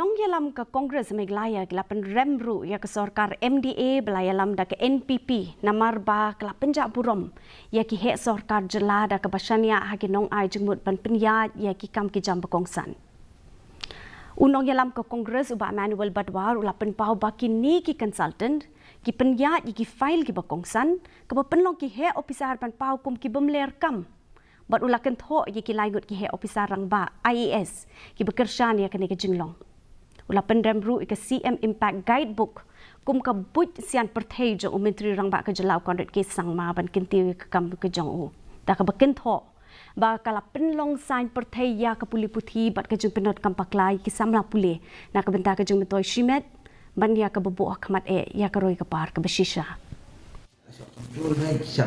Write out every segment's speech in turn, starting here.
Unong Ïalam ke Kongres Meghalaya kelapan remru ya ke Sorkar MDA bela Ïalam da ke NPP Namar ba kelapan jak burom ya ki hek Sorkar jela da ke Jingshaniah hagi nong ai jengmut ban penyat ya ki kam ki jam bekongsan. Unong Ïalam ke Kongres uba manual badwar ulapan pau baki ni ki consultant ki penyat ki file ki bekongsan ke penlong ki hek ofisar ban pau kum ki bemler kam. Bat ula Kynthoh ye ki laigut ki hek ofisar rang ba IAS ki bekerja ya kene ke jinglong. Ula pendemru ke CM Impact Guidebook kum ka buj sian perthai jong menteri rang ba ke jelau kondet ke sang ma ban Kynthoh ke kam ke jong u. Da ke Kynthoh ba kala penlong sign perthai ya ke puli puthi bat ke jong penot kam paklai ki samla puli na ke benta ke jong metoi shimet ban ya ke bebu khmat ya ke roi ke par ke besisha.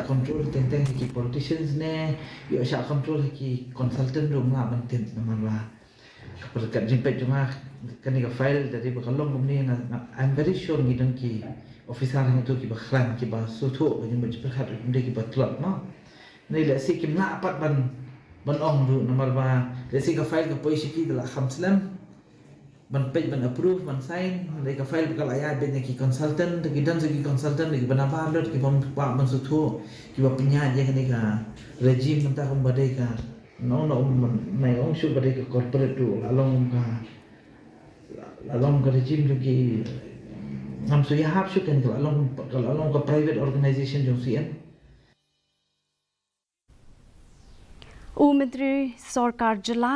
Control tentang ki politicians ne yo control ki consultant dong lah mentin naman lah keperkat jimpet cuma kani ka file dari bakalong kumni na I'm very sure ngidang ki officer hang tu ki bakran ki ba sutu ni berperkat kumni ki batlot no ni la si kim na apat ban ong du nomor ba la si ka file ka poisi ki la khamslam ban page ban approve ban sign dari ka file bakal ayat ben ki consultant ki dan ki consultant ki ban apa lot ki ban ban sutu ki ba punya je kani ka regime mentah kum badai ka no mai ong shu badai ka corporate tu along ka regime tu ki ngam su ya hap shu kan along ka private organization jong sian Menteri Sorkar jela